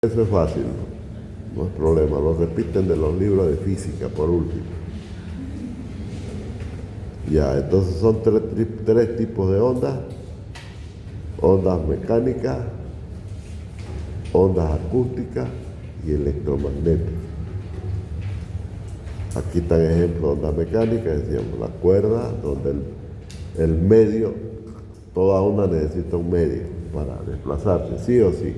Eso es fácil, no es problema, lo repiten de los libros de física por último. Ya, entonces son tres tipos de ondas: ondas mecánicas, ondas acústicas y electromagnéticas. Aquí están ejemplos de ondas mecánicas, decíamos, la cuerda, donde el medio, toda onda necesita un medio para desplazarse, sí o sí.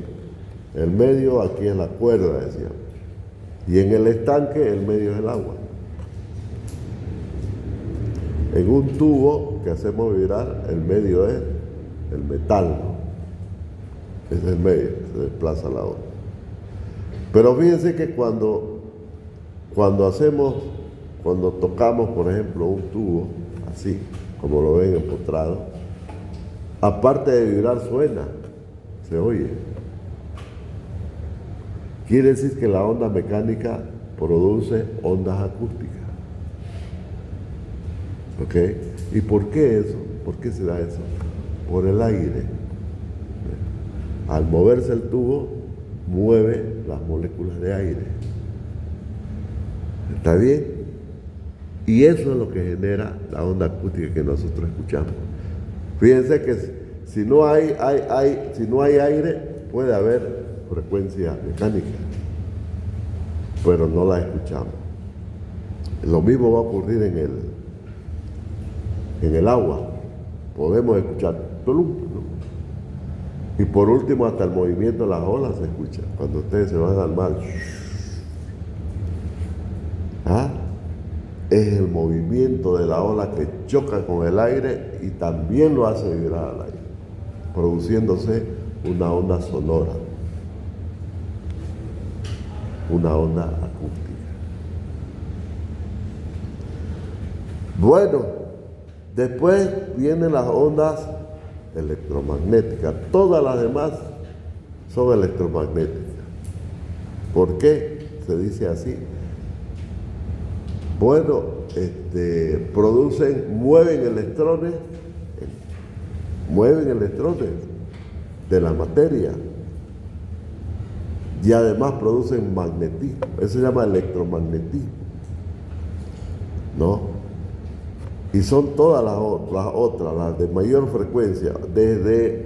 El medio aquí es la cuerda, decíamos. Y en el estanque el medio es el agua. En un tubo que hacemos vibrar, el medio es el metal, ¿no? Ese es el medio, se desplaza la onda. Pero fíjense que cuando tocamos, por ejemplo, un tubo, así, como lo ven empotrado, aparte de vibrar suena, se oye. Quiere decir que la onda mecánica produce ondas acústicas. ¿Ok? ¿Y por qué eso? ¿Por qué se da eso? Por el aire. Al moverse el tubo, mueve las moléculas de aire. ¿Está bien? Y eso es lo que genera la onda acústica que nosotros escuchamos. Fíjense que si no hay aire, puede haber frecuencia mecánica, pero no la escuchamos. Lo mismo va a ocurrir en el agua. Podemos escuchar tulum, ¿no? Y por último, hasta el movimiento de las olas se escucha. Cuando ustedes se van al mar, es el movimiento de la ola que choca con el aire y también lo hace vibrar al aire, produciéndose una onda sonora, una onda acústica. Bueno, después vienen las ondas electromagnéticas. Todas las demás son electromagnéticas. ¿Por qué se dice así? Bueno, mueven electrones de la materia. Y además producen magnetismo. Eso se llama electromagnetismo, ¿no? Y son todas las otras, las de mayor frecuencia, desde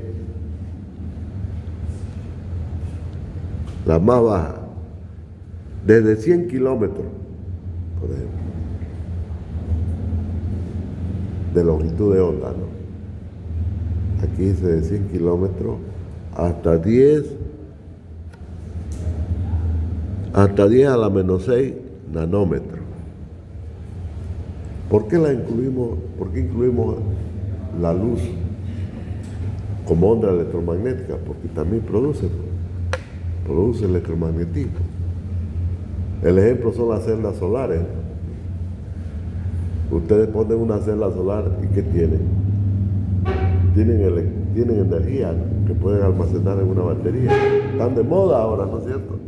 la más baja, desde 100 kilómetros, por ejemplo, de longitud de onda, ¿no? Aquí dice de 100 kilómetros hasta 10 a la menos 6 nanómetros. ¿Por qué incluimos la luz como onda electromagnética? Porque también produce electromagnetismo. El ejemplo son las celdas solares. Ustedes ponen una celda solar y ¿qué tienen? Tienen energía, ¿no?, que pueden almacenar en una batería. Están de moda ahora, ¿no es cierto?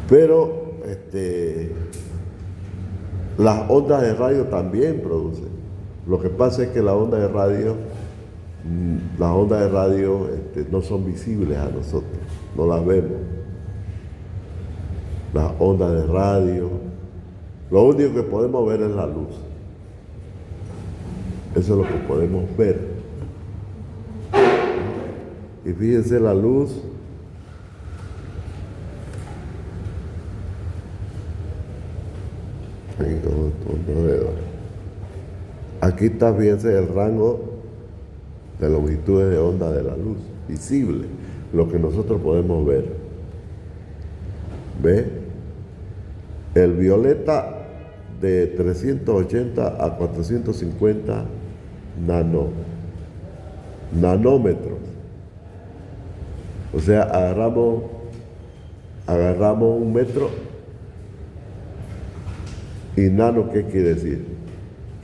Pero las ondas de radio también producen. Lo que pasa es que las ondas de radio no son visibles a nosotros, no las vemos. Las ondas de radio, lo único que podemos ver es la luz. Eso es lo que podemos ver. Y fíjense, la luz aquí está, fíjense, el rango de longitudes de onda de la luz, visible, lo que nosotros podemos ver. ¿Ve? El violeta de 380 a 450 nanómetros. O sea, agarramos un metro. ¿Y nano qué quiere decir?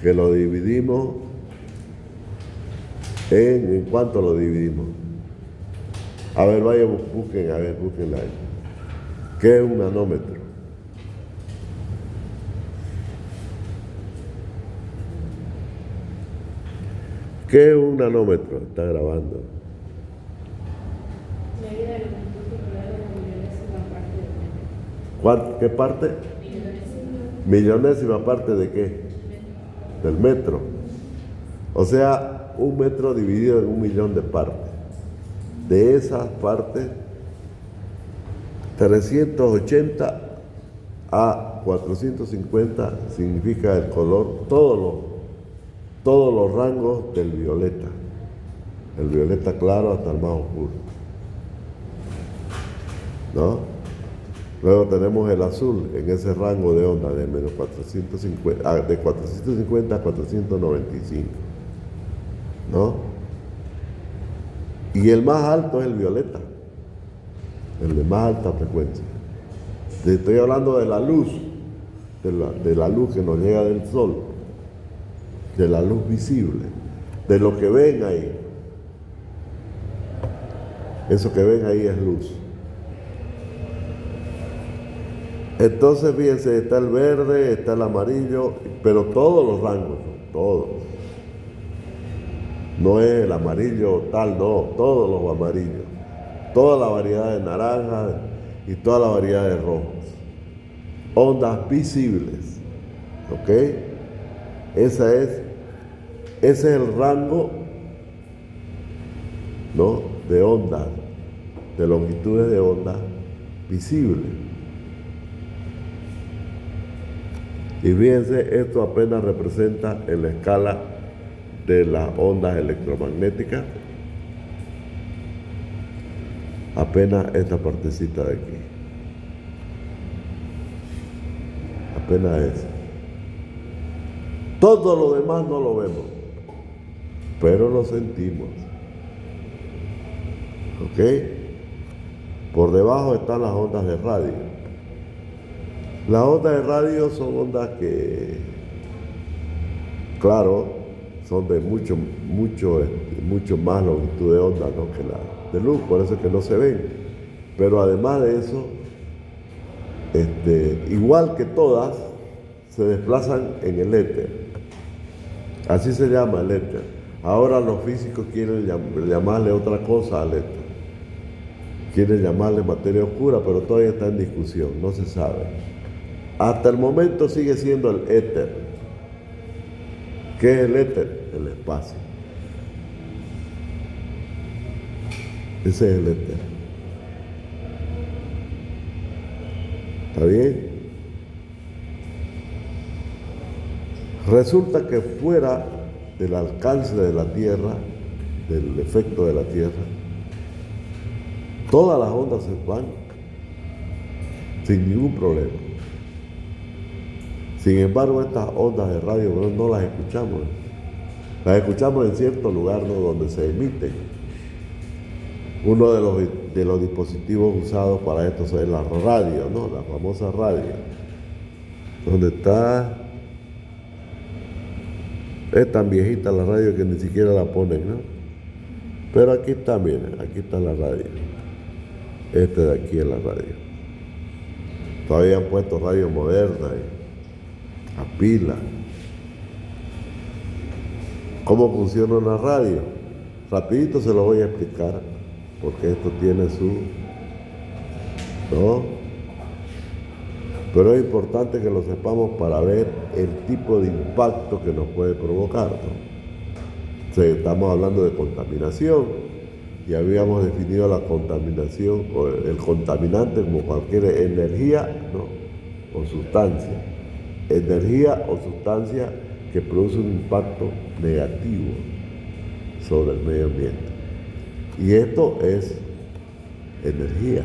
Que lo dividimos ¿en cuánto lo dividimos? A ver, vaya, búsquenla ahí. ¿Qué es un nanómetro? ¿Qué es un nanómetro? Está grabando. ¿Qué parte? Millonésima parte de qué? Del metro. O sea, un metro dividido en 1.000.000 de partes. De esas partes, 380 a 450 significa el color, todos los rangos del violeta. El violeta claro hasta el más oscuro, ¿no? Luego tenemos el azul en ese rango de onda de menos 450, de 450 a 495, ¿no? Y el más alto es el violeta, el de más alta frecuencia. Estoy hablando de la luz, de la luz que nos llega del sol, de la luz visible, de lo que ven ahí. Eso que ven ahí es luz. Entonces, fíjense, está el verde, está el amarillo, pero todos los rangos, todos. No es el amarillo tal, no, todos los amarillos. Toda la variedad de naranja y toda la variedad de rojos. Ondas visibles, ¿ok? Ese es el rango, ¿no?, de ondas, de longitudes de onda visibles. Y fíjense, esto apenas representa en la escala de las ondas electromagnéticas, apenas esta partecita de aquí, apenas eso. Todo lo demás no lo vemos, pero lo sentimos. ¿Ok? Por debajo están las ondas de radio. Las ondas de radio son ondas que, claro, son de mucho más longitud de onda, ¿no?, que la de luz, por eso es que no se ven. Pero además de eso, igual que todas, se desplazan en el éter. Así se llama el éter. Ahora los físicos quieren llamarle otra cosa al éter. Quieren llamarle materia oscura, pero todavía está en discusión, no se sabe. Hasta el momento sigue siendo el éter. ¿Qué es el éter? El espacio. Ese es el éter. ¿Está bien? Resulta que fuera del alcance de la Tierra, del efecto de la Tierra, todas las ondas se van sin ningún problema. Sin embargo, estas ondas de radio no las escuchamos. Las escuchamos en cierto lugar, ¿no?, donde se emiten. Uno de los dispositivos usados para esto es la radio, ¿no?, la famosa radio. Donde está... Es tan viejita la radio que ni siquiera la ponen, ¿no? Pero aquí está, miren, aquí está la radio. Este de aquí es la radio. Todavía han puesto radio moderna a pila. ¿Cómo funciona una radio? Rapidito se lo voy a explicar, porque esto tiene su... ¿no? Pero es importante que lo sepamos para ver el tipo de impacto que nos puede provocar, ¿no? O sea, estamos hablando de contaminación y habíamos definido la contaminación o el contaminante como cualquier energía, ¿no?, o sustancia. Energía o sustancia que produce un impacto negativo sobre el medio ambiente. Y esto es energía.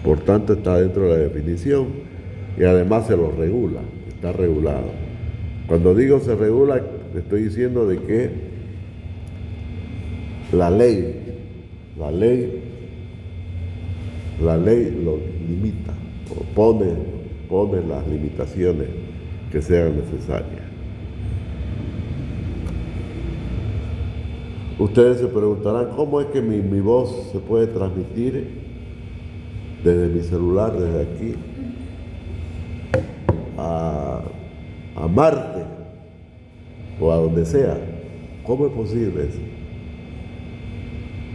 Por tanto, está dentro de la definición y además se lo regula, está regulado. Cuando digo se regula, estoy diciendo de que la ley lo limita, o pone las limitaciones que sean necesarias. Ustedes se preguntarán, ¿cómo es que mi voz se puede transmitir desde mi celular, desde aquí, a Marte o a donde sea? ¿Cómo es posible eso?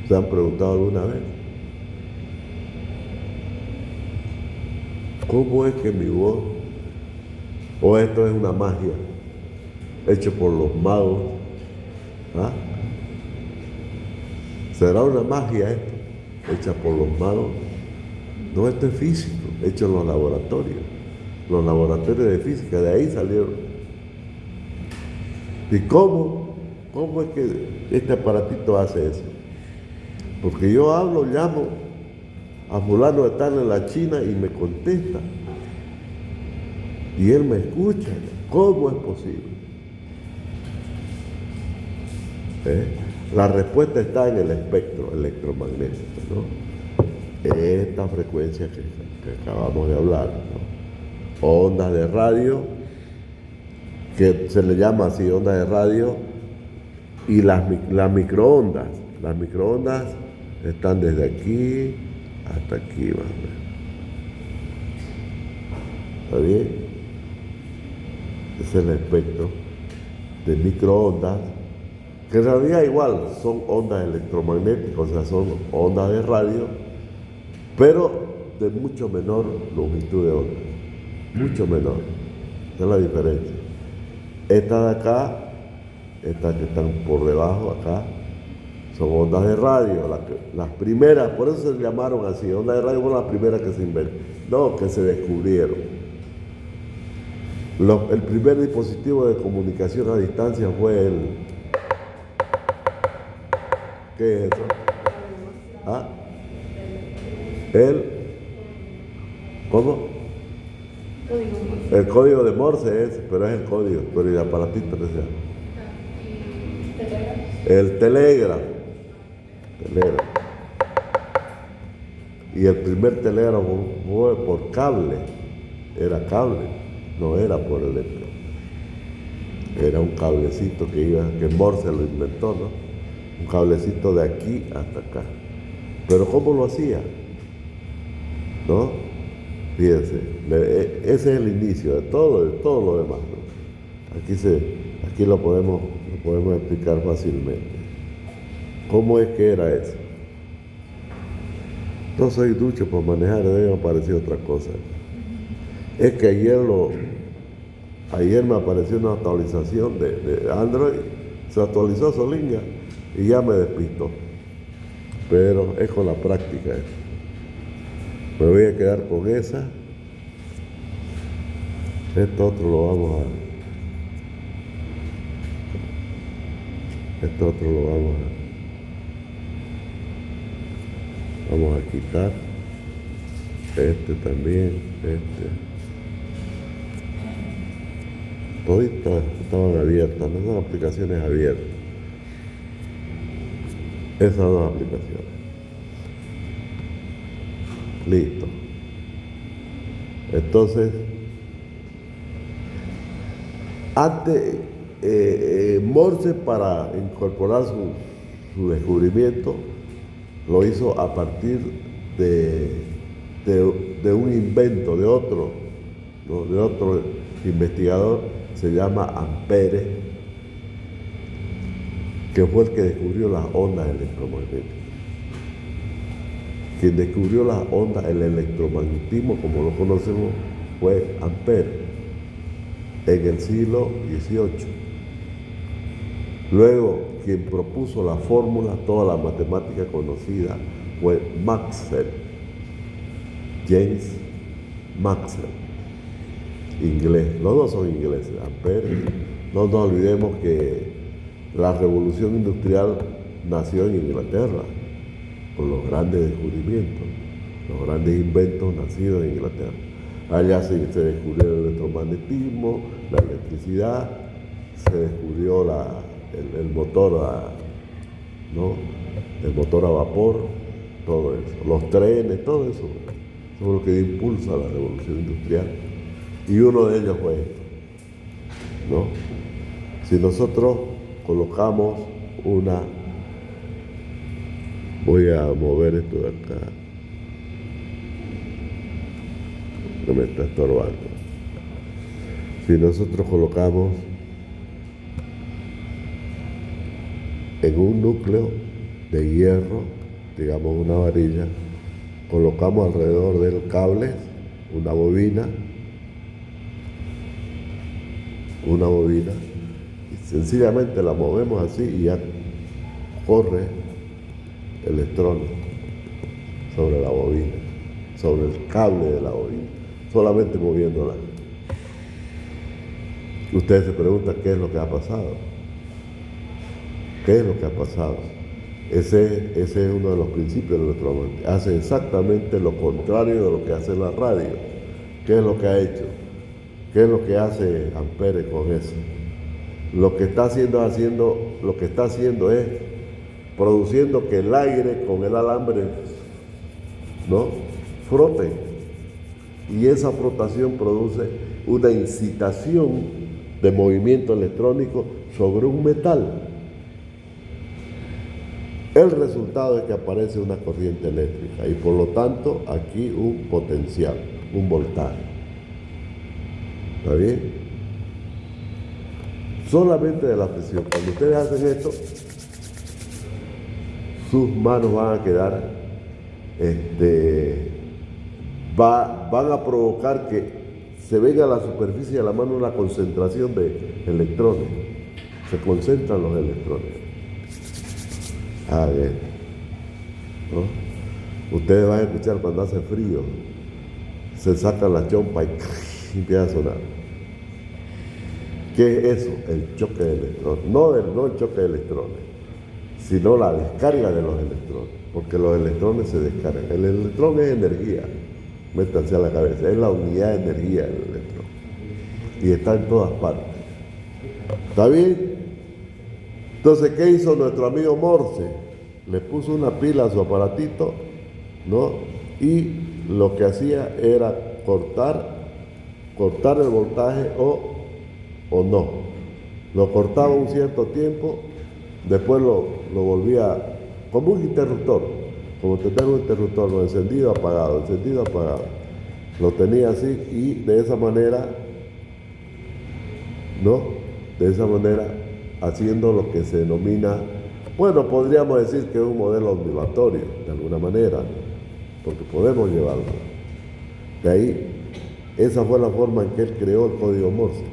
¿Se han preguntado alguna vez? ¿Cómo es que mi voz, o esto es una magia, hecho por los magos? ¿Ah? ¿Será una magia esto, hecha por los magos? No, esto es físico, hecho en los laboratorios de física, de ahí salieron. ¿Y cómo es que este aparatito hace eso? Porque yo hablo, llamo a fulano de tal en la China y me contesta. Y él me escucha. ¿Cómo es posible? La respuesta está en el espectro electromagnético, ¿no? Esta frecuencia que acabamos de hablar, ¿no? Ondas de radio, que se le llama así, ondas de radio, y las microondas. Las microondas están desde aquí hasta aquí, más o menos. ¿Está bien? Ese es el espectro de microondas, que en realidad igual son ondas electromagnéticas, o sea, son ondas de radio, pero de mucho menor longitud de onda, mucho menor. Esa es la diferencia. Estas de acá, estas que están por debajo acá, son ondas de radio, las primeras, por eso se llamaron así, ondas de radio fueron las primeras que se inventaron, no, que se descubrieron. El primer dispositivo de comunicación a distancia fue el... ¿Qué es eso? ¿Ah? ¿Cómo? El código de Morse es, pero es el código, pero el aparatito que se llama. El telégrafo. Y el primer telégrafo fue por cable, era cable. No era por electro, era un cablecito que Morse lo inventó, ¿no? Un cablecito de aquí hasta acá. Pero ¿cómo lo hacía? ¿No? Fíjense, ese es el inicio de todo lo demás, ¿no? Aquí lo podemos explicar fácilmente. ¿Cómo es que era eso? No soy ducho para manejar, debe aparecer otra cosa. Es que ayer me apareció una actualización de Android, se actualizó solita y ya me despistó. Pero es con la práctica eso. Me voy a quedar con esa. Esto otro lo vamos a quitar. Este también, Toditas estaban abiertas, no son aplicaciones abiertas. Esas dos aplicaciones. Listo. Entonces, antes, Morse, para incorporar su descubrimiento, lo hizo a partir de un invento de otro, ¿no? De otro investigador, se llama Ampere, que fue el que descubrió las ondas electromagnéticas. Quien descubrió las ondas, el electromagnetismo como lo conocemos, fue Ampere, en el siglo XVIII. Luego, quien propuso la fórmula, toda la matemática conocida, fue Maxwell, James Maxwell, inglés. Los dos son ingleses, Ampere. No nos olvidemos que la revolución industrial nació en Inglaterra, con los grandes descubrimientos, los grandes inventos nacidos en Inglaterra. Allá se descubrió el electromagnetismo, la electricidad, se descubrió el motor, ¿no? El motor a vapor, todo eso, los trenes, todo eso es lo que impulsa la revolución industrial. Y uno de ellos fue esto, ¿no? Si nosotros colocamos voy a mover esto de acá, no me está estorbando. Si nosotros colocamos en un núcleo de hierro, digamos una varilla, colocamos alrededor del cable una bobina, y sencillamente la movemos así y ya corre electrones sobre la bobina, sobre el cable de la bobina, solamente moviéndola. Ustedes se preguntan qué es lo que ha pasado. ¿Qué es lo que ha pasado? Ese es uno de los principios del electromagnetismo. Hace exactamente lo contrario de lo que hace la radio. ¿Qué es lo que ha hecho? ¿Qué es lo que hace Ampere con eso? Lo que está haciendo es produciendo que el aire con el alambre, ¿no?, frote. Y esa frotación produce una incitación de movimiento electrónico sobre un metal. El resultado es que aparece una corriente eléctrica y por lo tanto aquí un potencial, un voltaje. ¿Está bien? Solamente de la presión. Cuando ustedes hacen esto, sus manos van a quedar, van a provocar que se venga a la superficie de la mano una concentración de electrones. Se concentran los electrones. A ver, ¿no? Ustedes van a escuchar cuando hace frío, se sacan la chompa y empieza a sonar. ¿Qué es eso? El choque de electrones. No el choque de electrones, sino la descarga de los electrones, porque los electrones se descargan. El electrón es energía, métanse a la cabeza, es la unidad de energía del electrón y está en todas partes. ¿Está bien? Entonces, ¿qué hizo nuestro amigo Morse? Le puso una pila a su aparatito, ¿no? Y lo que hacía era cortar el voltaje o no. Lo cortaba un cierto tiempo, después lo volvía como un interruptor, como tener un interruptor, lo encendido, apagado. Lo tenía así y de esa manera, ¿no? De esa manera, haciendo lo que se denomina, bueno, podríamos decir que es un modelo ondulatorio, de alguna manera, porque podemos llevarlo. De ahí, esa fue la forma en que él creó el código Morse.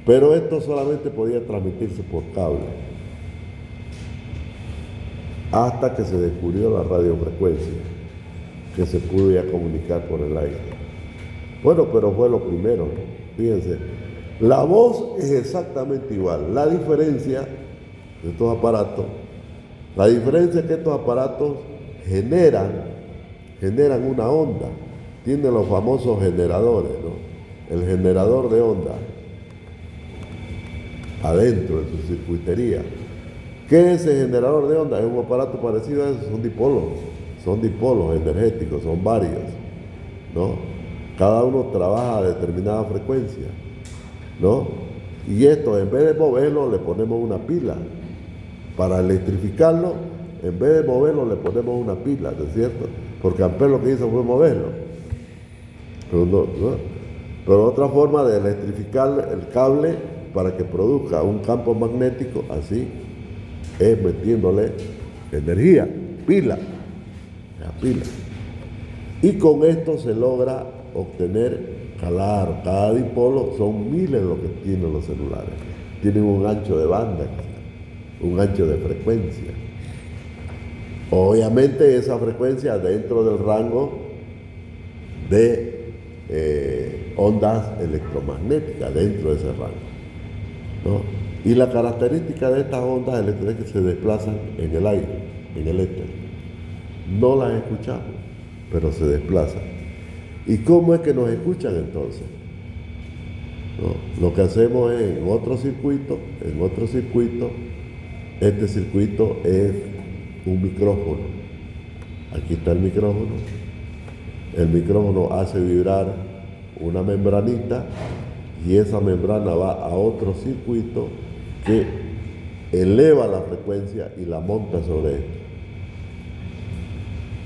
Pero esto solamente podía transmitirse por cable, hasta que se descubrió la radiofrecuencia, que se pudo ya comunicar por el aire. Bueno, pero fue lo primero, fíjense. La voz es exactamente igual. La diferencia de estos aparatos, la diferencia es que estos aparatos generan una onda. Tienen los famosos generadores, ¿no? El generador de onda adentro de su circuitería. ¿Qué es ese generador de onda? Es un aparato parecido a eso, son dipolos energéticos, son varios, ¿no? Cada uno trabaja a determinada frecuencia, ¿no? Y esto, en vez de moverlo, le ponemos una pila. Para electrificarlo, en vez de moverlo, le ponemos una pila, ¿no es cierto? Porque Ampere lo que hizo fue moverlo. Pero otra forma de electrificar el cable para que produzca un campo magnético, así, es metiéndole energía, pila. Y con esto se logra obtener, claro, cada dipolo son miles lo que tienen los celulares. Tienen un ancho de banda, un ancho de frecuencia. Obviamente esa frecuencia dentro del rango de ondas electromagnéticas, dentro de ese rango, ¿no? Y la característica de estas ondas eléctricas es que se desplazan en el aire, en el éter. No las escuchamos, pero se desplazan. ¿Y cómo es que nos escuchan entonces? ¿No? Lo que hacemos es en otro circuito, este circuito es un micrófono. Aquí está el micrófono. El micrófono hace vibrar una membranita y esa membrana va a otro circuito que eleva la frecuencia y la monta sobre esto.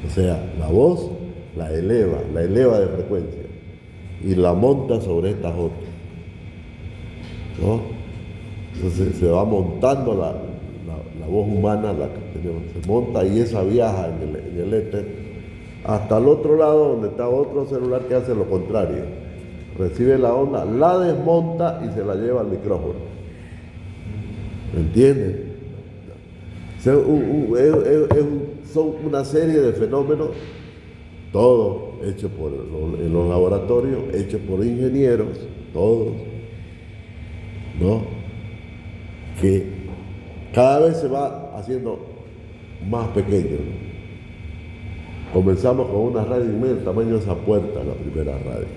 O sea, la voz la eleva de frecuencia y la monta sobre estas otras, ¿no? Entonces se va montando la voz humana, la que tenemos, se monta y esa viaja en el éter hasta el otro lado donde está otro celular que hace lo contrario. Recibe la onda, la desmonta y se la lleva al micrófono. ¿Me entiendes? O sea, son una serie de fenómenos, todos hechos en los laboratorios, hechos por ingenieros, todos, ¿no? Que cada vez se va haciendo más pequeño, ¿no? Comenzamos con una radio inmensa, tamaño de esa puerta, la primera radio.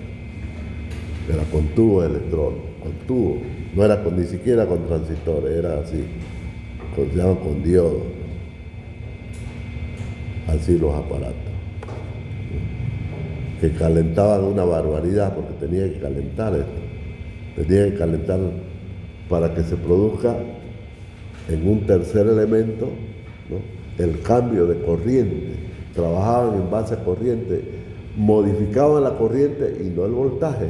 Era con tubo de electrones, con tubo. No era ni siquiera con transistores, era así. Se llaman con diodos. Así los aparatos. Que calentaban una barbaridad porque tenía que calentar esto. Tenía que calentar para que se produzca en un tercer elemento, ¿no?, el cambio de corriente. Trabajaban en base a corriente, modificaban la corriente y no el voltaje.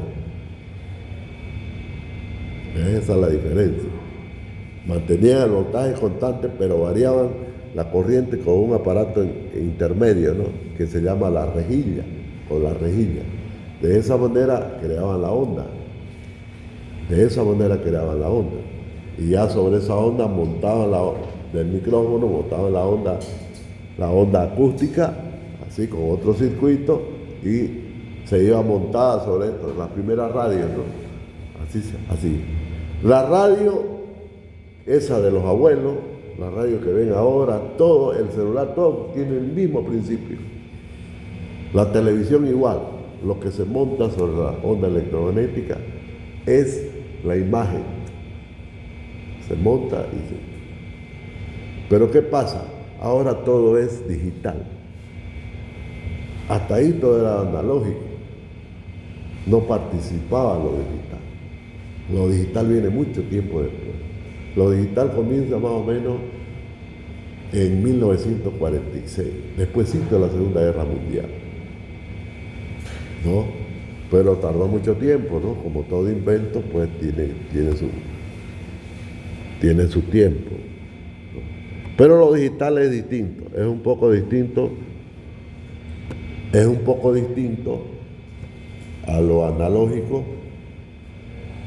Esa es la diferencia. Mantenían el voltaje constante, pero variaban la corriente con un aparato intermedio, ¿no?, que se llama la rejilla, o la rejilla. De esa manera creaban la onda. De esa manera creaban la onda. Y ya sobre esa onda montaban del micrófono, montaban la onda acústica, así con otro circuito, y se iba montada sobre esto, las primeras radios, ¿no? Así. La radio, esa de los abuelos, la radio que ven ahora, todo, el celular, todo tiene el mismo principio. La televisión igual, lo que se monta sobre la onda electromagnética es la imagen. Se monta y se... Pero ¿qué pasa? Ahora todo es digital. Hasta ahí todo era analógico. No participaba lo digital. Lo digital viene mucho tiempo después. Lo digital comienza más o menos en 1946, despuésito de la Segunda Guerra Mundial, ¿no? Pero tardó mucho tiempo, ¿no? Como todo invento, pues tiene su tiempo. Pero lo digital es distinto, es un poco distinto a lo analógico,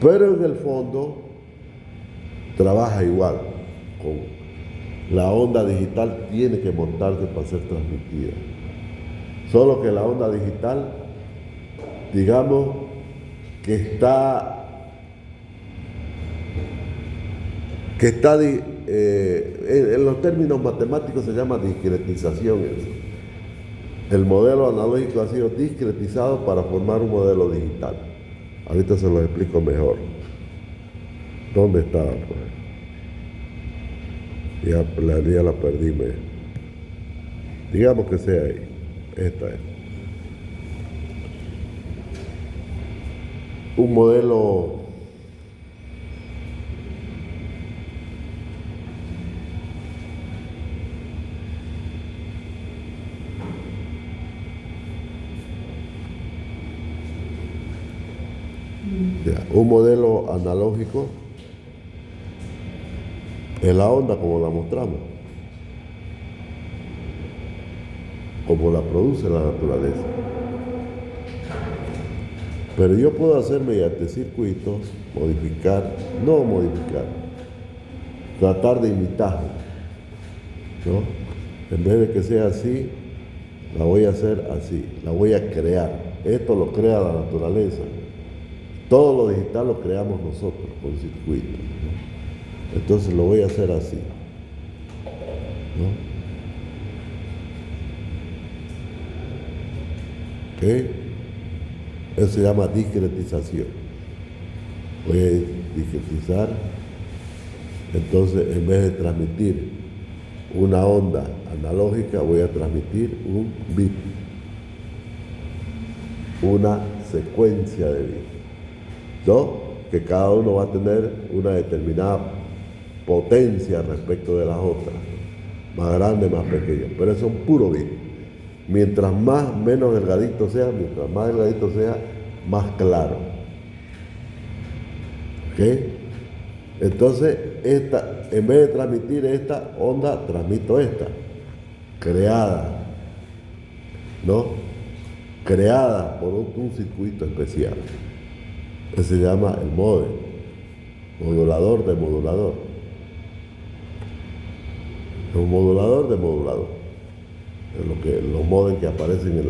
pero en el fondo trabaja igual. La onda digital tiene que montarse para ser transmitida. Solo que la onda digital, digamos, que está en los términos matemáticos se llama discretización eso. El modelo analógico ha sido discretizado para formar un modelo digital. Ahorita se lo explico mejor. ¿Dónde está? Pues? Ya la perdí. Digamos que sea ahí. Esta es. Un modelo analógico es la onda como la mostramos, como la produce la naturaleza. Pero yo puedo hacer mediante circuitos, tratar de imitarlo, ¿no? En vez de que sea así, la voy a hacer así, la voy a crear. Esto lo crea la naturaleza. Todo lo digital lo creamos nosotros con circuitos, ¿no? Entonces lo voy a hacer así, ¿no? ¿Ok? Eso se llama discretización. Voy a discretizar. Entonces, en vez de transmitir una onda analógica, voy a transmitir un bit, una secuencia de bits, ¿no? Que cada uno va a tener una determinada potencia respecto de las otras, más grande, más pequeña, pero eso es un puro bit. Mientras menos delgadito sea, mientras más delgadito sea, más claro. ¿Ok? Entonces, en vez de transmitir esta onda, transmito esta, creada, ¿no? creadas por un circuito especial, que se llama el módem, modulador de modulador. Un modulador de modulador. Los modems que aparecen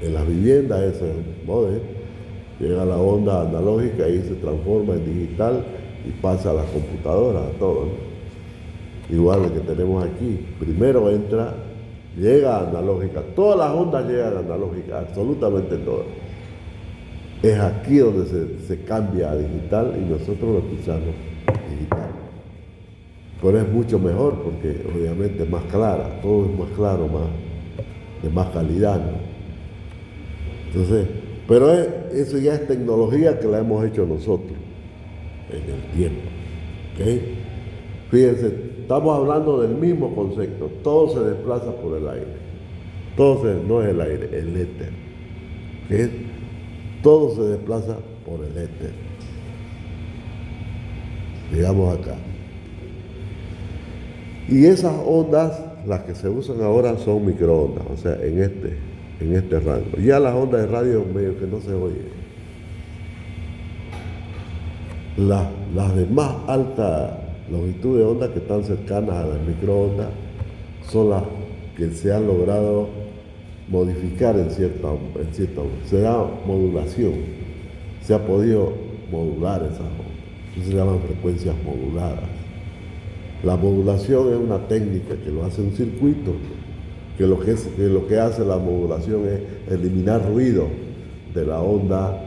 en las viviendas, ese es el modem. Llega a la onda analógica y se transforma en digital y pasa a las computadoras, a todo, ¿no? Igual el que tenemos aquí. Primero llega a analógica. Todas las ondas llegan a analógica, absolutamente todas. Es aquí donde se cambia a digital y nosotros lo escuchamos digital. Pero es mucho mejor porque obviamente es más clara, todo es más claro, de más calidad, ¿no? Entonces, pero eso ya es tecnología que la hemos hecho nosotros en el tiempo. ¿Okay? Fíjense, estamos hablando del mismo concepto, todo se desplaza por el aire. No es el aire, el éter. ¿Okay? Todo se desplaza por el éter. Digamos acá. Y esas ondas, las que se usan ahora, son microondas, o sea, en este rango. Ya las ondas de radio medio que no se oyen. Las de más alta longitud de onda que están cercanas a las microondas son las que se han logrado modificar en cierta se da modulación, se ha podido modular esas ondas. Eso se llaman frecuencias moduladas. La modulación es una técnica que lo hace un circuito, que lo que hace la modulación es eliminar ruido de la onda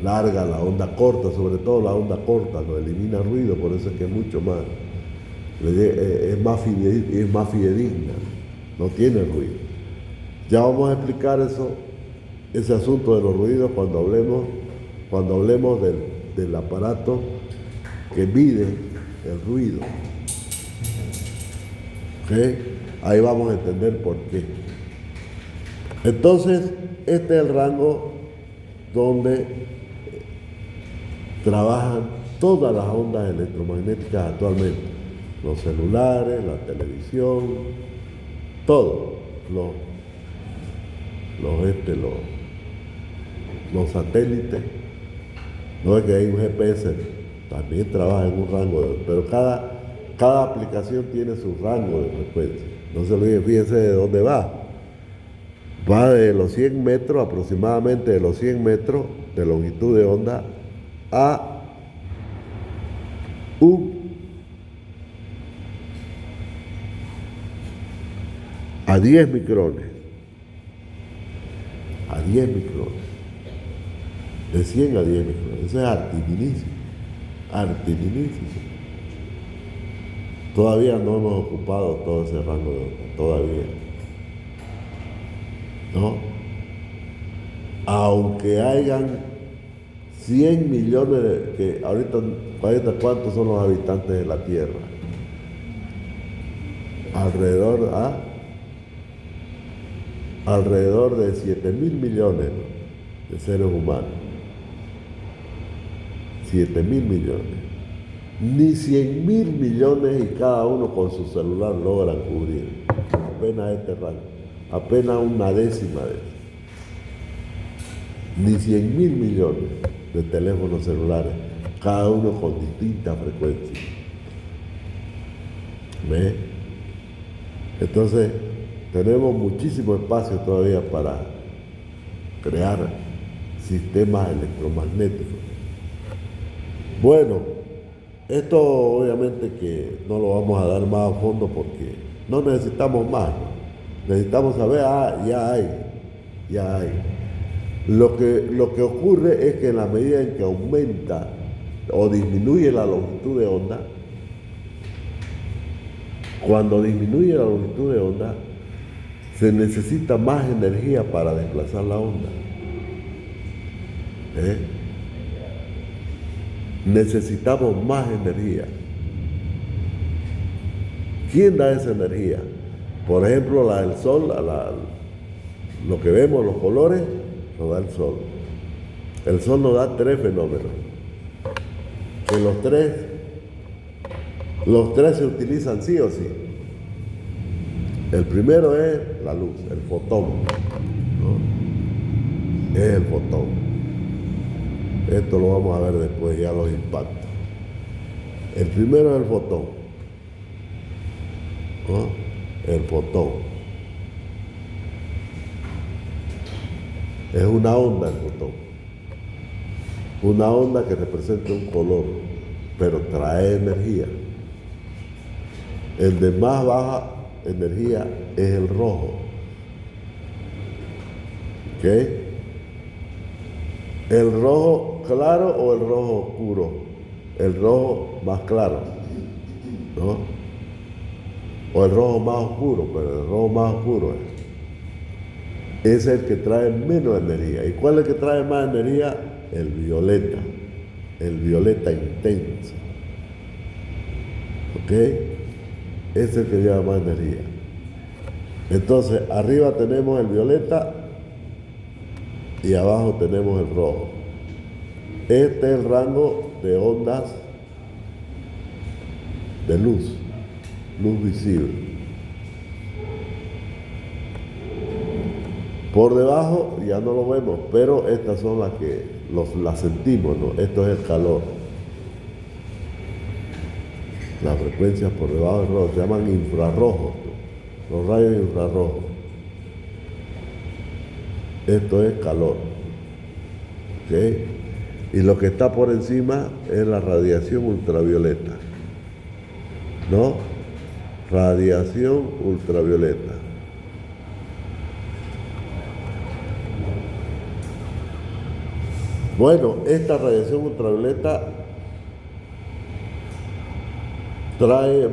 larga, la onda corta, sobre todo la onda corta, lo elimina ruido, por eso es que es mucho más, es más fidedigna, no tiene ruido. Ya vamos a explicar ese asunto de los ruidos cuando hablemos del aparato que mide el ruido. ¿Okay? Ahí vamos a entender por qué. Entonces, este es el rango donde trabajan todas las ondas electromagnéticas actualmente. Los celulares, la televisión, todo. Los satélites. No es que hay un GPS, también trabaja en un rango, pero cada aplicación tiene su rango de frecuencia. No se olviden, fíjense de dónde va. Va de los 100 metros, aproximadamente de los 100 metros de longitud de onda a a 10 micrones. A 10 micrones. De 100 a 10 micrones. Eso es artifinísimo. Todavía no hemos ocupado todo ese rango de onda, todavía. ¿No? Aunque hayan 100 millones que ahorita ¿cuántos son los habitantes de la Tierra? Alrededor de 7.000 millones, ¿no?, de seres humanos. 7.000 millones. Ni 100.000 millones y cada uno con su celular logran cubrir apenas este rango, apenas una décima de eso. Ni 100.000 millones de teléfonos celulares, cada uno con distintas frecuencias. ¿Ve? Entonces, tenemos muchísimo espacio todavía para crear sistemas electromagnéticos. Bueno, esto obviamente que no lo vamos a dar más a fondo porque no necesitamos más, ¿no? Necesitamos saber, ya hay. Lo que ocurre es que en la medida en que aumenta o disminuye la longitud de onda, cuando disminuye la longitud de onda, se necesita más energía para desplazar la onda. Necesitamos más energía. ¿Quién da esa energía? Por ejemplo, la del sol, lo que vemos, los colores, lo da el sol. El sol nos da 3 fenómenos. Que los tres se utilizan sí o sí. El primero es la luz, el fotón, ¿no? Es el fotón. Esto lo vamos a ver después, ya los impactos. El primero es el fotón, ¿no? El fotón. Es una onda el fotón. Una onda que representa un color, pero trae energía. El de más baja energía es el rojo. ¿Ok? ¿El rojo claro o el rojo oscuro? El rojo más claro, ¿no? O el rojo más oscuro, pero el rojo más oscuro es el que trae menos energía. ¿Y cuál es el que trae más energía? El violeta intenso. ¿Ok? Es el que lleva más energía. Entonces, arriba tenemos el violeta y abajo tenemos el rojo. Este es el rango de ondas de luz visible. Por debajo ya no lo vemos, pero estas son las que las sentimos, ¿no? Esto es el calor. Las frecuencias por debajo del rojo se llaman infrarrojos, ¿no? Los rayos infrarrojos. Esto es calor. ¿Ok? Y lo que está por encima es la radiación ultravioleta, ¿no? Radiación ultravioleta. Bueno, esta radiación ultravioleta trae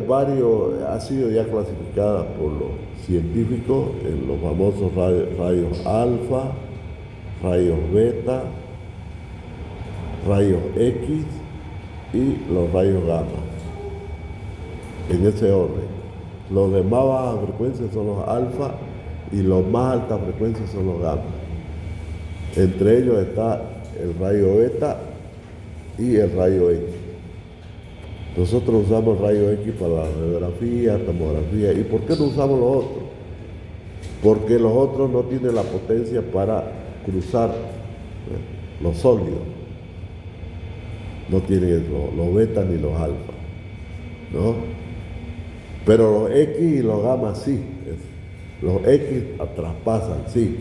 ha sido ya clasificada por los científicos en los famosos rayos alfa, rayos beta, rayos X y los rayos gamma, en ese orden. Los de más baja frecuencia son los alfa y los más altas frecuencias son los gamma. Entre ellos está el rayo beta y el rayo X. Nosotros usamos rayo X para la radiografía, tomografía. ¿Y por qué no usamos los otros? Porque los otros no tienen la potencia para cruzar los sólidos. No tienen los beta ni los alfa, ¿no? Pero los X y los gamma sí. Los X traspasan, sí.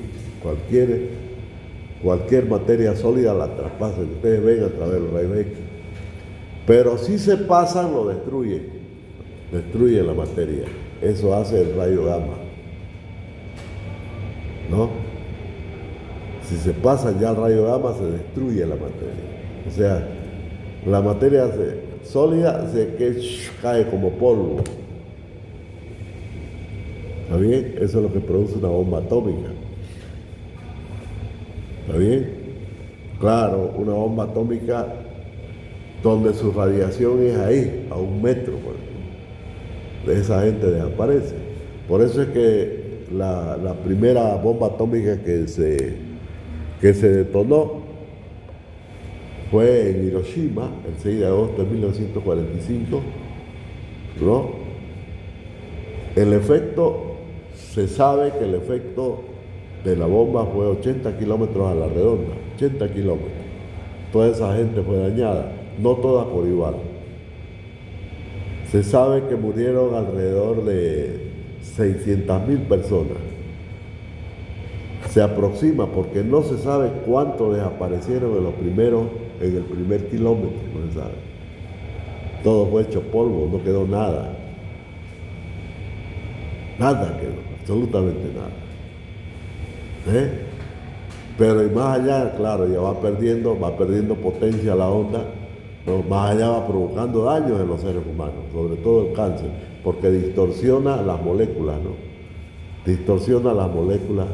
Cualquier materia sólida la traspasan. Ustedes ven a través de los rayos X. Pero si se pasan, lo destruyen. Destruyen la materia. Eso hace el rayo gamma, ¿no? Si se pasan ya al rayo gamma, se destruye la materia. O sea, la materia sólida cae como polvo. ¿Está bien? Eso es lo que produce una bomba atómica. ¿Está bien? Claro, una bomba atómica donde su radiación es ahí, a 1 metro, por ejemplo. Esa gente desaparece. Por eso es que la primera bomba atómica que se detonó fue en Hiroshima, el 6 de agosto de 1945, ¿no? El efecto, se sabe que el efecto de la bomba fue 80 kilómetros a la redonda, 80 kilómetros. Toda esa gente fue dañada, no todas por igual. Se sabe que murieron alrededor de 600.000 personas. Se aproxima, porque no se sabe cuántos desaparecieron en el primer kilómetro, no se sabe. Todo fue hecho polvo, no quedó nada. Nada quedó, absolutamente nada. Pero y más allá, claro, ya va perdiendo potencia la onda, ¿no? Más allá va provocando daños en los seres humanos, sobre todo el cáncer, porque distorsiona las moléculas, ¿no? Distorsiona las moléculas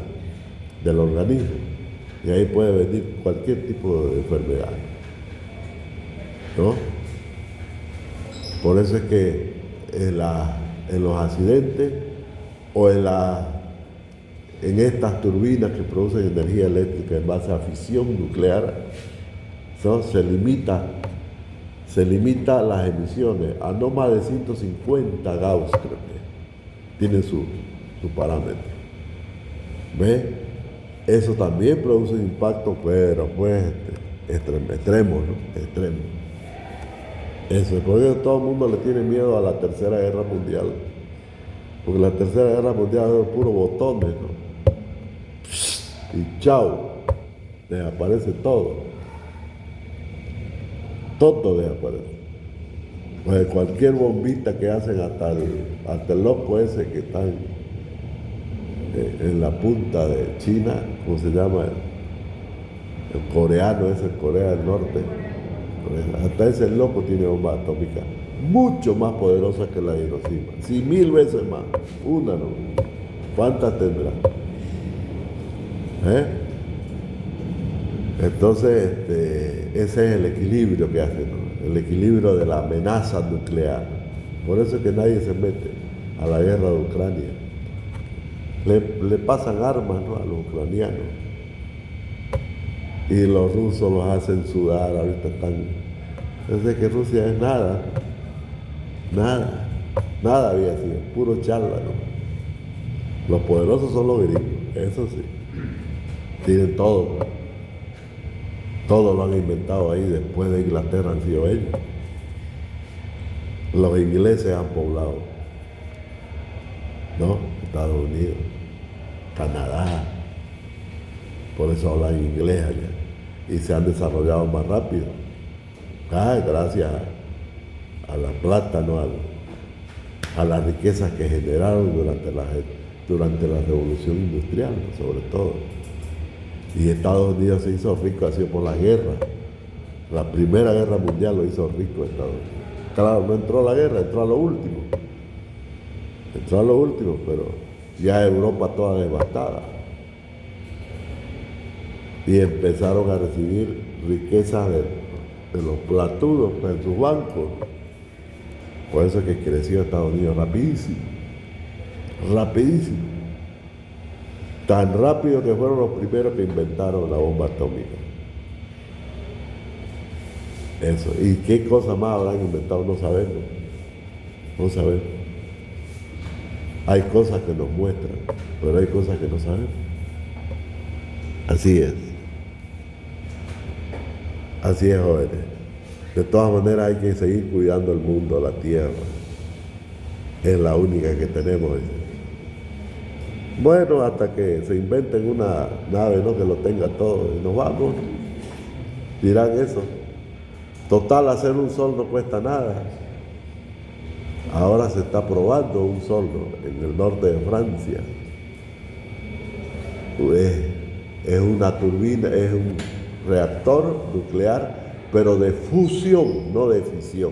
del organismo, y ahí puede venir cualquier tipo de enfermedad, ¿no? Por eso es que en los accidentes o en estas turbinas que producen energía eléctrica en base a fisión nuclear, ¿no? Se limita las emisiones a no más de 150 Gauss, creo que tiene su tu parámetro. ¿Ves? Eso también produce un impacto, pero pues extremo, ¿no? Extremo. Eso, por eso todo el mundo le tiene miedo a la Tercera Guerra Mundial. Porque la Tercera Guerra Mundial es puro botones, ¿no? Y chao, desaparece todo. Todo desaparece. Pues cualquier bombita que hacen hasta el loco ese que está en la punta de China, ¿cómo se llama? El coreano ese, Corea del Norte. Hasta ese loco tiene bomba atómica mucho más poderosa que la de Hiroshima. Sí, 1000 veces más. Una no. ¿Cuántas tendrá? Entonces, ese es el equilibrio que hace, ¿no? El equilibrio de la amenaza nuclear. Por eso es que nadie se mete a la guerra de Ucrania. Le pasan armas, ¿no?, a los ucranianos. Y los rusos los hacen sudar, ahorita están. Desde que Rusia es nada, nada había sido, puro charla, ¿no? Los poderosos son los gringos, eso sí. Tienen todo. Todo lo han inventado ahí, después de Inglaterra han sido ellos. Los ingleses han poblado, ¿no? Estados Unidos, Canadá, por eso hablan inglés allá. Y se han desarrollado más rápido. Gracias a la plata, ¿no? A las riquezas que generaron durante la revolución industrial, ¿no?, sobre todo. Y Estados Unidos se hizo rico así por la guerra. La Primera Guerra Mundial lo hizo rico Estados Unidos. Claro, no entró a la guerra, entró a lo último. Pero ya Europa toda devastada. Y empezaron a recibir riquezas de los platudos en sus bancos. Por eso es que creció Estados Unidos rapidísimo. Tan rápido que fueron los primeros que inventaron la bomba atómica. Eso. ¿Y qué cosa más habrán inventado? No sabemos. Hay cosas que nos muestran, pero hay cosas que no sabemos. Así es, jóvenes. De todas maneras hay que seguir cuidando el mundo, la tierra. Es la única que tenemos. Bueno, hasta que se inventen una nave, ¿no?, que lo tenga todo y nos vamos. Dirán eso. Total, hacer un sol no cuesta nada. Ahora se está probando un sol, ¿no?, en el norte de Francia. Es una turbina, es un reactor nuclear, pero de fusión, no de fisión.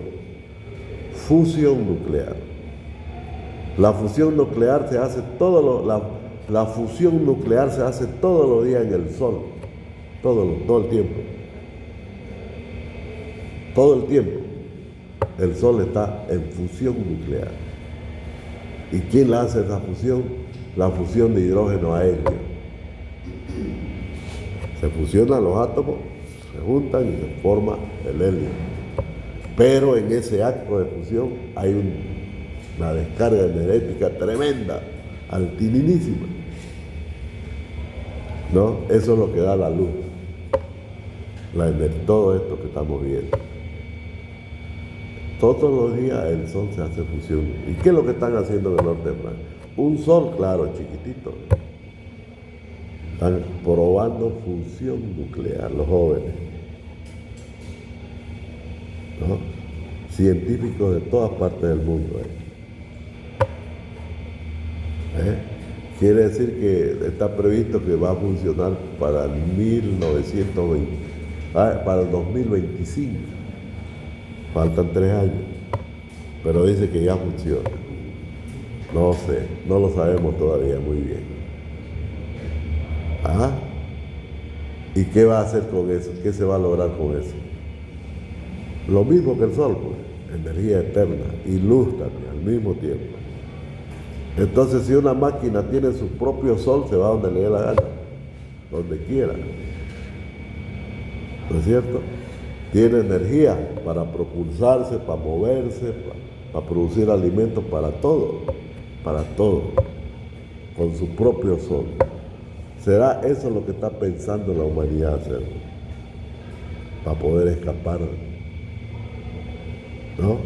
Fusión nuclear. La fusión nuclear se hace la fusión nuclear se hace todos los días en el sol, todo el tiempo. Todo el tiempo el sol está en fusión nuclear. ¿Y quién la hace esa fusión? La fusión de hidrógeno a helio. Se fusionan los átomos, se juntan y se forma el helio. Pero en ese acto de fusión hay una descarga energética tremenda, altinísima, ¿no? Eso es lo que da la luz, todo esto que estamos viendo. Todos los días el sol se hace fusión. ¿Y qué es lo que están haciendo en el norte de Francia? Un sol, claro, chiquitito. Están probando fusión nuclear, los jóvenes, ¿no? Científicos de todas partes del mundo. Quiere decir que está previsto que va a funcionar para el 2025. Faltan 3 años, pero dice que ya funciona. No sé, no lo sabemos todavía muy bien. ¿Y qué va a hacer con eso? ¿Qué se va a lograr con eso? Lo mismo que el sol, pues, energía eterna y luz también al mismo tiempo. Entonces, si una máquina tiene su propio sol, se va donde le dé la gana, donde quiera. ¿No es cierto? Tiene energía para propulsarse, para moverse, para producir alimentos, para todo. con su propio sol. ¿Será eso lo que está pensando la humanidad hacer? Para poder escapar, ¿no?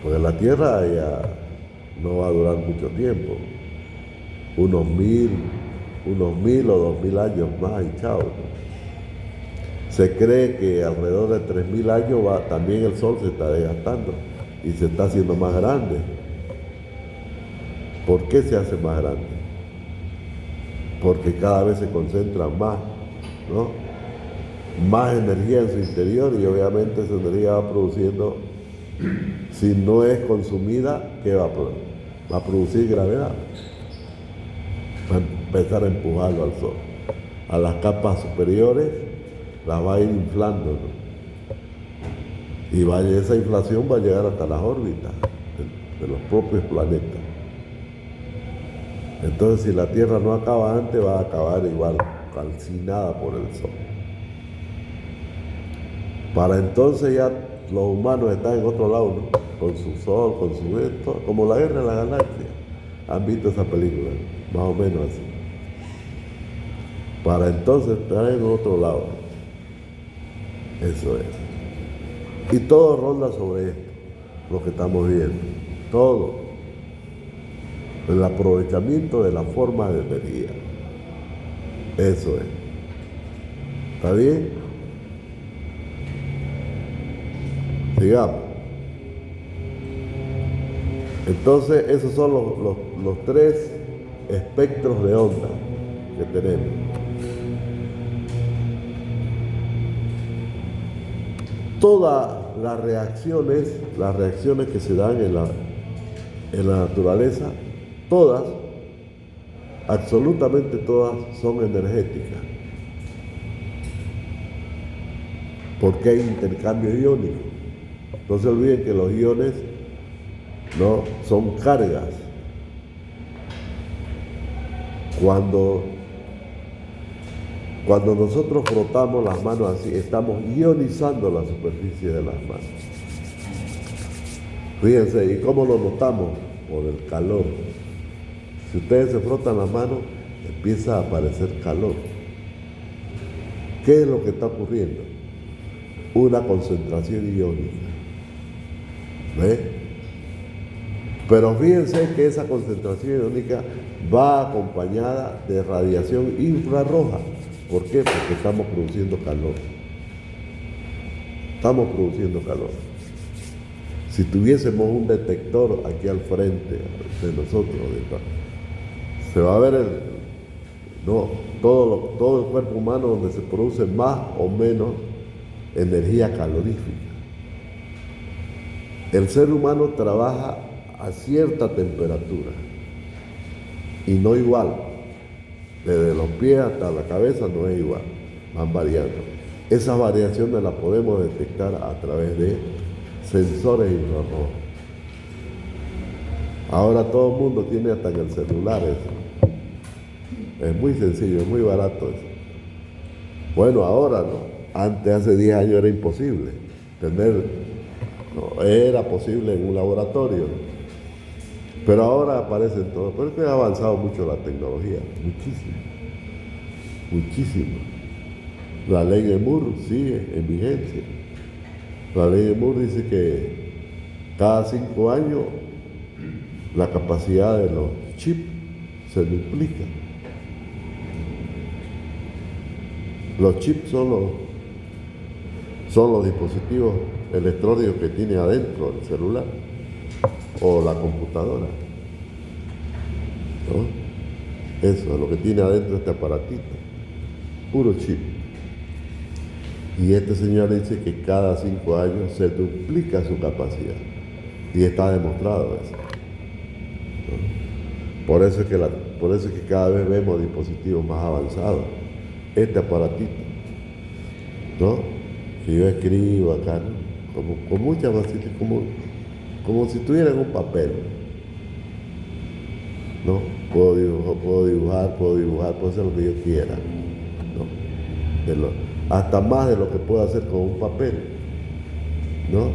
Porque la Tierra ya no va a durar mucho tiempo. Unos mil o 2000 años más y chao, ¿no? Se cree que alrededor de 3000 años también el Sol se está desgastando y se está haciendo más grande. ¿Por qué se hace más grande? Porque cada vez se concentra más, ¿no? Más energía en su interior y obviamente esa energía va produciendo, si no es consumida, ¿qué va a producir? Va a producir gravedad. Va a empezar a empujarlo al Sol. A las capas superiores las va a ir inflando, ¿no? Y esa inflación va a llegar hasta las órbitas de los propios planetas. Entonces, si la Tierra no acaba antes, va a acabar igual, calcinada por el Sol. Para entonces ya los humanos están en otro lado, ¿no? Con su Sol, con su esto, como la Guerra de la Galaxia. ¿Han visto esa película? Más o menos así. Para entonces estar en otro lado. Eso es. Y todo ronda sobre esto, lo que estamos viendo. Todo. El aprovechamiento de la forma de energía. Eso es. ¿Está bien? Sigamos. Entonces, esos son los tres espectros de onda que tenemos. Todas las reacciones que se dan en la naturaleza, todas, absolutamente todas, son energéticas. Porque hay intercambio iónico. No se olviden que los iones no son cargas. Cuando nosotros frotamos las manos así, estamos ionizando la superficie de las manos. Fíjense, ¿y cómo lo notamos? Por el calor. Si ustedes se frotan las manos, empieza a aparecer calor. ¿Qué es lo que está ocurriendo? Una concentración iónica. ¿Ve? Pero fíjense que esa concentración iónica va acompañada de radiación infrarroja. ¿Por qué? Porque estamos produciendo calor. Estamos produciendo calor. Si tuviésemos un detector aquí al frente de nosotros, se va a ver todo el cuerpo humano donde se produce más o menos energía calorífica. El ser humano trabaja a cierta temperatura y no igual. Desde los pies hasta la cabeza no es igual, van variando. Esas variaciones las podemos detectar a través de sensores infrarrojos. Ahora todo el mundo tiene hasta en el celular eso. Es muy sencillo, es muy barato eso. Bueno, ahora no. Antes, hace 10 años era imposible no, era posible en un laboratorio. Pero ahora aparecen todos. Pero es que ha avanzado mucho la tecnología, muchísimo, muchísimo. La ley de Moore sigue en vigencia. La ley de Moore dice que cada 5 años la capacidad de los chips se duplica. Los chips son los dispositivos electrónicos que tiene adentro el celular o la computadora, ¿no? Eso es lo que tiene adentro este aparatito, puro chip. Y este señor dice que cada 5 años se duplica su capacidad y está demostrado eso, ¿no? Por eso es que cada vez vemos dispositivos más avanzados. Este aparatito, ¿no? Que yo escribo acá, ¿no? Con mucha facilidad, como si tuviera un papel, ¿no? Puedo dibujar, puedo hacer lo que yo quiera, ¿no? Hasta más de lo que puedo hacer con un papel, ¿no?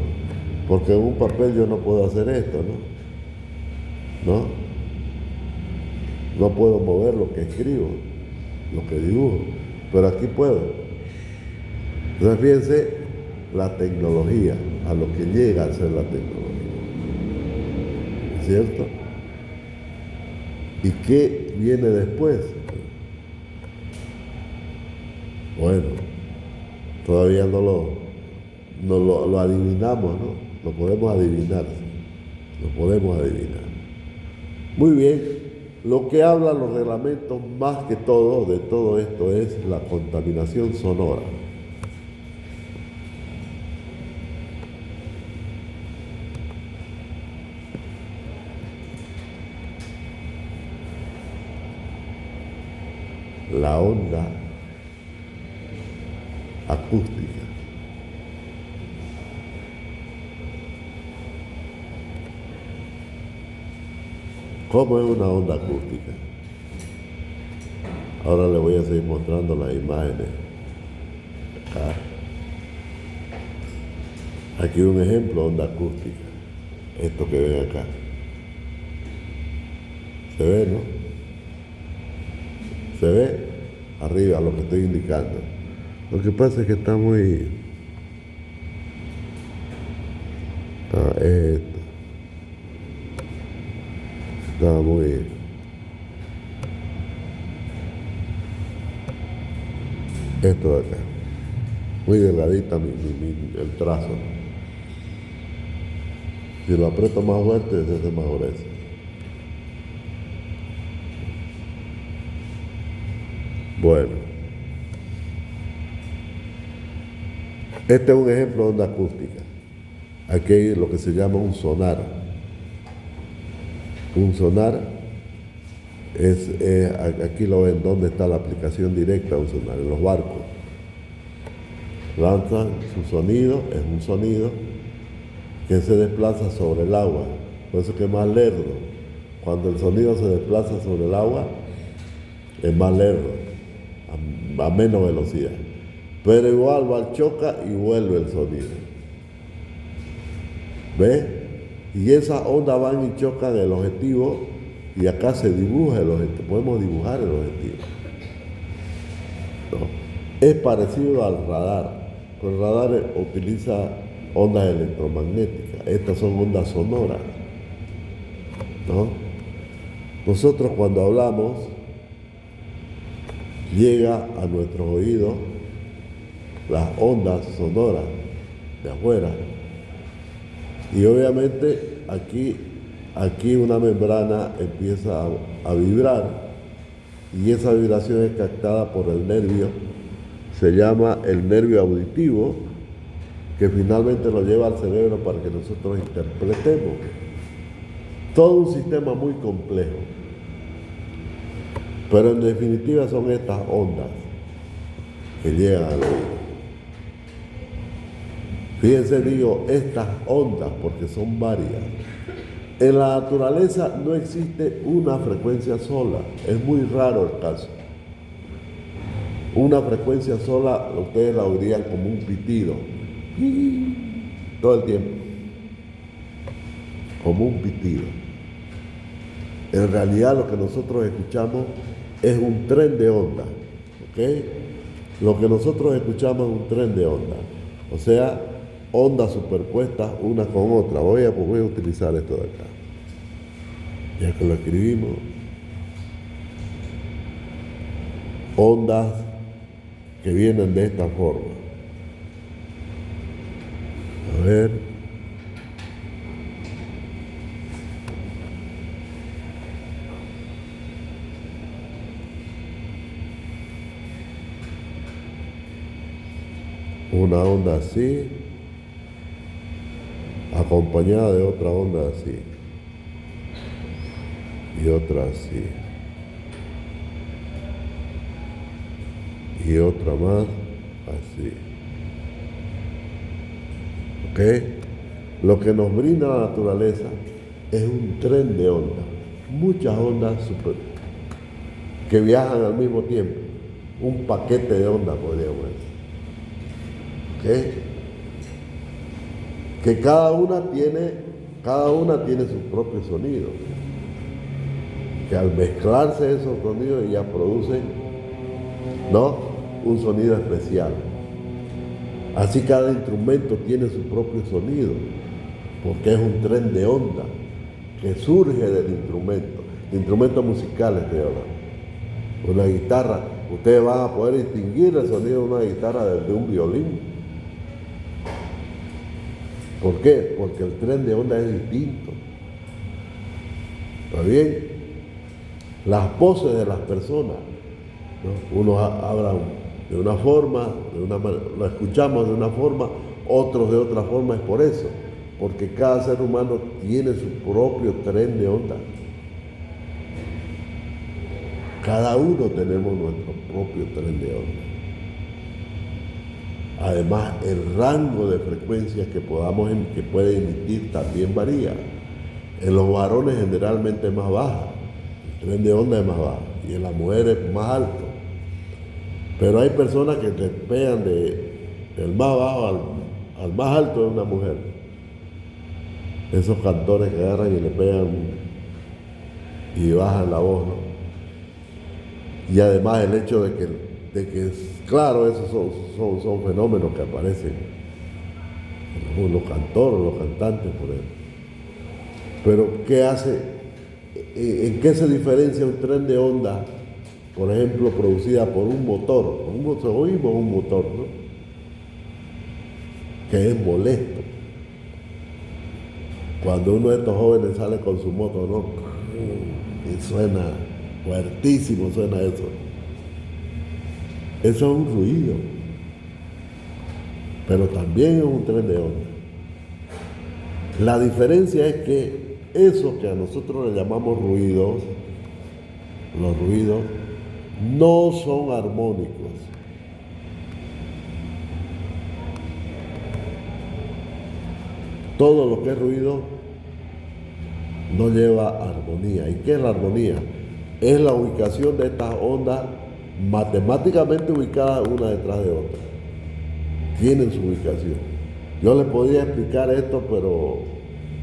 Porque en un papel yo no puedo hacer esto, ¿no? No puedo mover lo que escribo, lo que dibujo, pero aquí puedo. Entonces fíjense la tecnología, a lo que llega a ser la tecnología. ¿Cierto? ¿Y qué viene después? Bueno, todavía no lo adivinamos, ¿no? Lo podemos adivinar, ¿sí? Lo podemos adivinar. Muy bien, lo que hablan los reglamentos más que todo de todo esto es la contaminación sonora. La onda acústica. ¿Cómo es una onda acústica? Ahora les voy a seguir mostrando las imágenes. Acá. Aquí un ejemplo de onda acústica. Esto que ven acá. ¿Se ve, no? ¿Se ve? Arriba lo que estoy indicando. Lo que pasa es que está muy... esto. Está muy... Esto de acá. Muy delgadita el trazo. Si lo aprieto más fuerte, se hace más grueso. Bueno. Este es un ejemplo de onda acústica. Aquí hay lo que se llama un sonar. Un sonar es, aquí lo ven, donde está la aplicación directa de un sonar, en los barcos. Lanzan su sonido, es un sonido que se desplaza sobre el agua. Por eso que es más lerdo. Cuando el sonido se desplaza sobre el agua, es más lerdo, a menos velocidad. Pero igual va, choca y vuelve el sonido. ¿Ves? Y esas ondas van y chocan el objetivo y acá se dibuja el objetivo. Podemos dibujar el objetivo. ¿No? Es parecido al radar. Pero el radar utiliza ondas electromagnéticas. Estas son ondas sonoras. ¿No? Nosotros cuando hablamos, llega a nuestros oídos las ondas sonoras de afuera. Y obviamente aquí una membrana empieza a vibrar y esa vibración es captada por el nervio, se llama el nervio auditivo, que finalmente lo lleva al cerebro para que nosotros interpretemos. Todo un sistema muy complejo, pero en definitiva son estas ondas que llegan al oído. Fíjense, digo, estas ondas, porque son varias. En la naturaleza no existe una frecuencia sola, es muy raro el caso. Una frecuencia sola, ustedes la oirían como un pitido, todo el tiempo, como un pitido. En realidad lo que nosotros escuchamos es un tren de onda, ¿ok? Lo que nosotros escuchamos es un tren de onda, o sea, ondas superpuestas una con otra. Voy a utilizar esto de acá. Ya que lo escribimos. Ondas que vienen de esta forma. A ver. Una onda así, acompañada de otra onda así, y otra así, y otra más así. ¿Ok? Lo que nos brinda la naturaleza es un tren de ondas, muchas ondas que viajan al mismo tiempo, un paquete de ondas podríamos decir. ¿Ok? Que cada una tiene su propio sonido. que al mezclarse esos sonidos ya producen, ¿no?, un sonido especial. Así cada instrumento tiene su propio sonido, porque es un tren de onda que surge del instrumento. De instrumentos musicales estoy hablando. Una guitarra, ustedes van a poder distinguir el sonido de una guitarra de un violín. ¿Por qué? Porque el tren de onda es distinto. ¿Está bien? Las voces de las personas, ¿no? Unos hablan de una forma, lo escuchamos de una forma, otros de otra forma. Es por eso, porque cada ser humano tiene su propio tren de onda. Cada uno tenemos nuestro propio tren de onda. Además, el rango de frecuencias que puede emitir también varía. En los varones generalmente es más baja, el tren de onda es más bajo, y en las mujeres más alto. Pero hay personas que te pegan del más bajo al más alto de una mujer. Esos cantores que agarran y le pegan y bajan la voz, ¿no? Y además el hecho de que claro, esos son fenómenos que aparecen en los cantores, los cantantes, por ejemplo. Pero ¿qué hace? ¿En qué se diferencia un tren de onda, por ejemplo, producida por un motor? Oímos un motor, ¿no?, que es molesto. Cuando uno de estos jóvenes sale con su moto, ¿no?, y suena fuertísimo, suena eso. Eso es un ruido, pero también es un tren de onda. La diferencia es que eso que a nosotros le llamamos ruidos, los ruidos, no son armónicos. Todo lo que es ruido no lleva armonía. ¿Y qué es la armonía? Es la ubicación de estas ondas matemáticamente ubicadas una detrás de otra. Tienen su ubicación. Yo les podría explicar esto, pero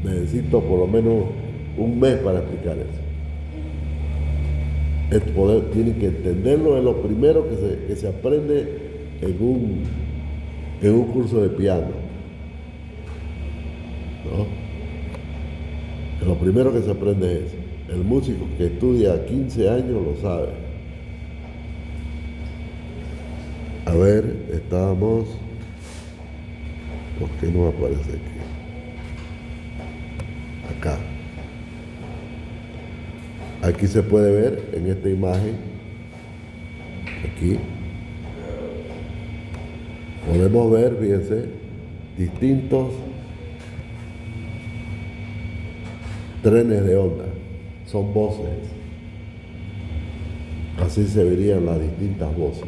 necesito por lo menos un mes para explicar eso. Tienen que entenderlo, es lo primero que se aprende en un curso de piano, ¿no? Lo primero que se aprende es eso. El músico que estudia 15 años lo sabe. A ver, estábamos... ¿Por qué no aparece aquí? Acá. Aquí se puede ver en esta imagen. Aquí. Podemos ver, fíjense, distintos trenes de onda. Son voces. Así se verían las distintas voces.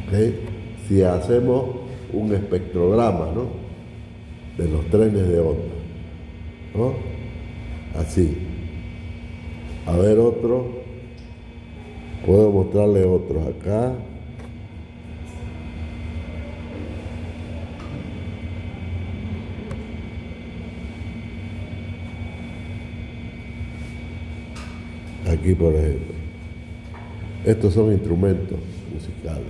¿Okay? Si hacemos un espectrograma, ¿no?, de los trenes de onda, ¿no?, así. A ver otro. Puedo mostrarles otros acá. Aquí, por ejemplo. Estos son instrumentos musicales.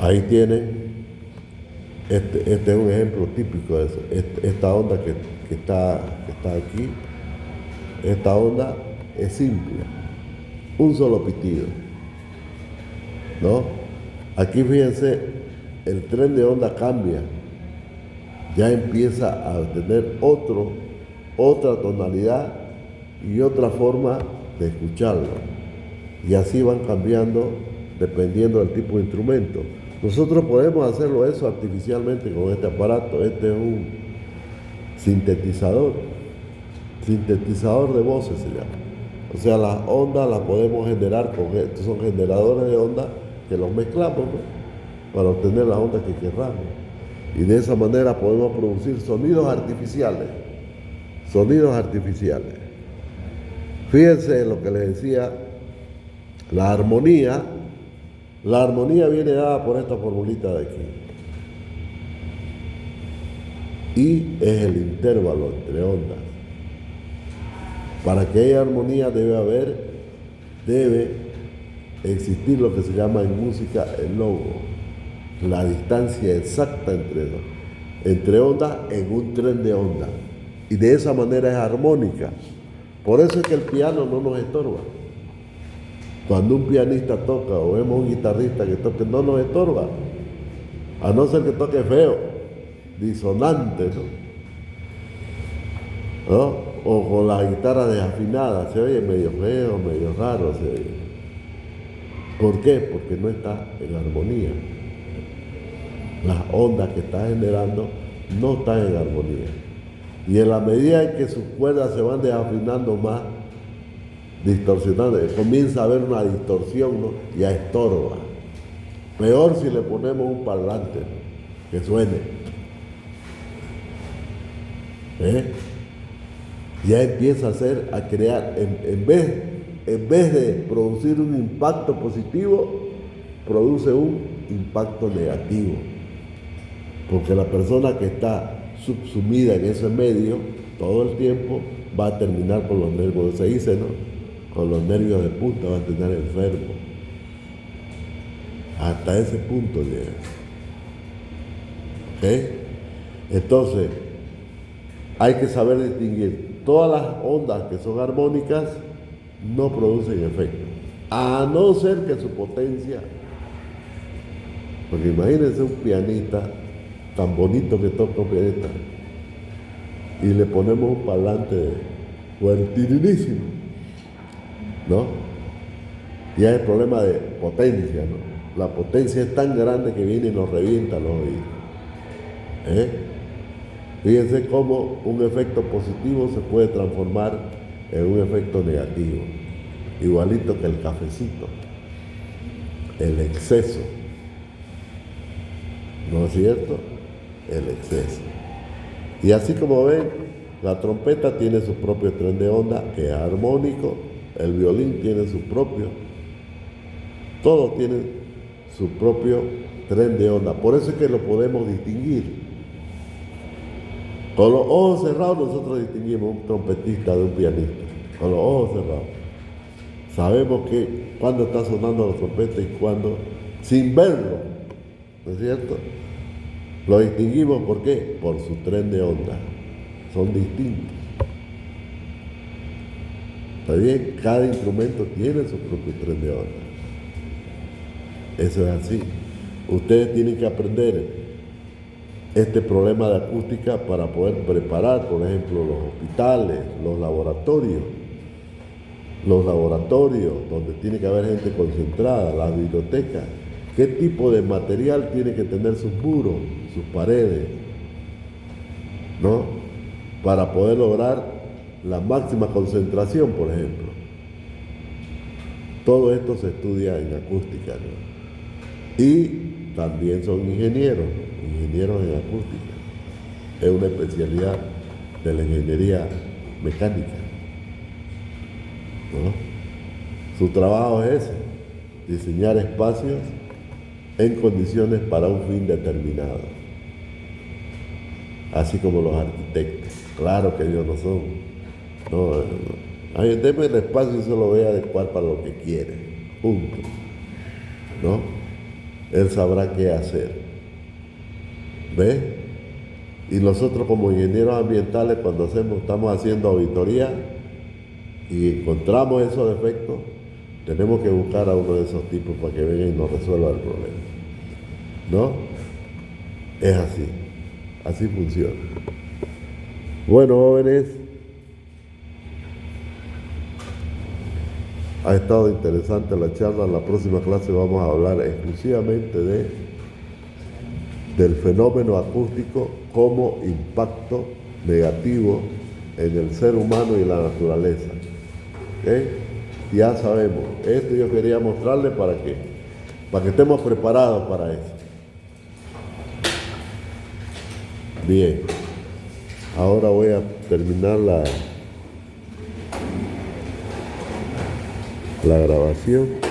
Ahí tienen, este es un ejemplo típico de eso. Esta onda que está aquí, esta onda es simple, un solo pitido, ¿no? Aquí fíjense, el tren de onda cambia, ya empieza a tener otra tonalidad y otra forma de escucharlo. Y así van cambiando dependiendo del tipo de instrumento. Nosotros podemos hacerlo eso artificialmente con este aparato. Este es un sintetizador de voces se llama. O sea, las ondas las podemos generar con esto. Son generadores de ondas que los mezclamos, ¿no?, para obtener las ondas que queramos. Y de esa manera podemos producir sonidos artificiales. Sonidos artificiales. Fíjense en lo que les decía, la armonía viene dada por esta formulita de aquí. y es el intervalo entre ondas. Para que haya armonía debe existir lo que se llama en música el logo, la distancia exacta entre ondas en un tren de onda, y de esa manera es armónica. Por eso es que el piano no nos estorba. Cuando un pianista toca o vemos un guitarrista que toque, no nos estorba, a no ser que toque feo, disonante, ¿no? O con la guitarra desafinada, se oye medio feo, medio raro, se oye. ¿Por qué? Porque no está en armonía. Las ondas que está generando no están en armonía. Y en la medida en que sus cuerdas se van desafinando más, distorsionando, comienza a haber una distorsión, ¿no? Ya estorba. Peor si le ponemos un parlante, ¿no? Que suene. Ya empieza a crear, en vez de producir un impacto positivo, produce un impacto negativo. Porque la persona que está subsumida en ese medio todo el tiempo va a terminar con los nervios, se dice, ¿no? Con los nervios de punta, va a terminar enfermo. Hasta ese punto llega. ¿Ok? Entonces, hay que saber distinguir. Todas las ondas que son armónicas no producen efecto, a no ser que su potencia, porque imagínense un pianista tan bonito que toca un pianista y le ponemos un parlante fuertirísimo, ¿no? Ya es el problema de potencia, ¿no? La potencia es tan grande que viene y nos revienta los oídos. Fíjense cómo un efecto positivo se puede transformar en un efecto negativo, igualito que el cafecito, el exceso, ¿no es cierto? El exceso. Y así como ven, la trompeta tiene su propio tren de onda que es armónico, el violín tiene su propio, todos tienen su propio tren de onda. Por eso es que lo podemos distinguir. Con los ojos cerrados nosotros distinguimos un trompetista de un pianista, con los ojos cerrados. Sabemos que cuando está sonando la trompeta y cuando, sin verlo, ¿no es cierto? Lo distinguimos, ¿por qué? Por su tren de onda. Son distintos. ¿Está bien? Cada instrumento tiene su propio tren de onda. Eso es así. Ustedes tienen que aprender este problema de acústica para poder preparar, por ejemplo, los hospitales, los laboratorios donde tiene que haber gente concentrada, las bibliotecas. ¿Qué tipo de material tiene que tener sus muros, sus paredes, ¿no? Para poder lograr la máxima concentración, por ejemplo. Todo esto se estudia en acústica, ¿no? Y también son ingenieros en acústica. Es una especialidad de la ingeniería mecánica, ¿no? Su trabajo es ese, diseñar espacios en condiciones para un fin determinado. Así como los arquitectos. Claro que ellos no son. No. Ay, deme el espacio y se lo voy a adecuar para lo que quiere. Punto. ¿No? Él sabrá qué hacer. ¿Ves? Y nosotros como ingenieros ambientales, cuando estamos haciendo auditoría y encontramos esos defectos, tenemos que buscar a uno de esos tipos para que venga y nos resuelva el problema. ¿No? Es así funciona. Bueno, jóvenes, ha estado interesante la charla. En la próxima clase vamos a hablar exclusivamente del fenómeno acústico como impacto negativo en el ser humano y la naturaleza. ¿Okay? Ya sabemos, esto yo quería mostrarles para que estemos preparados para eso. Bien, ahora voy a terminar la grabación.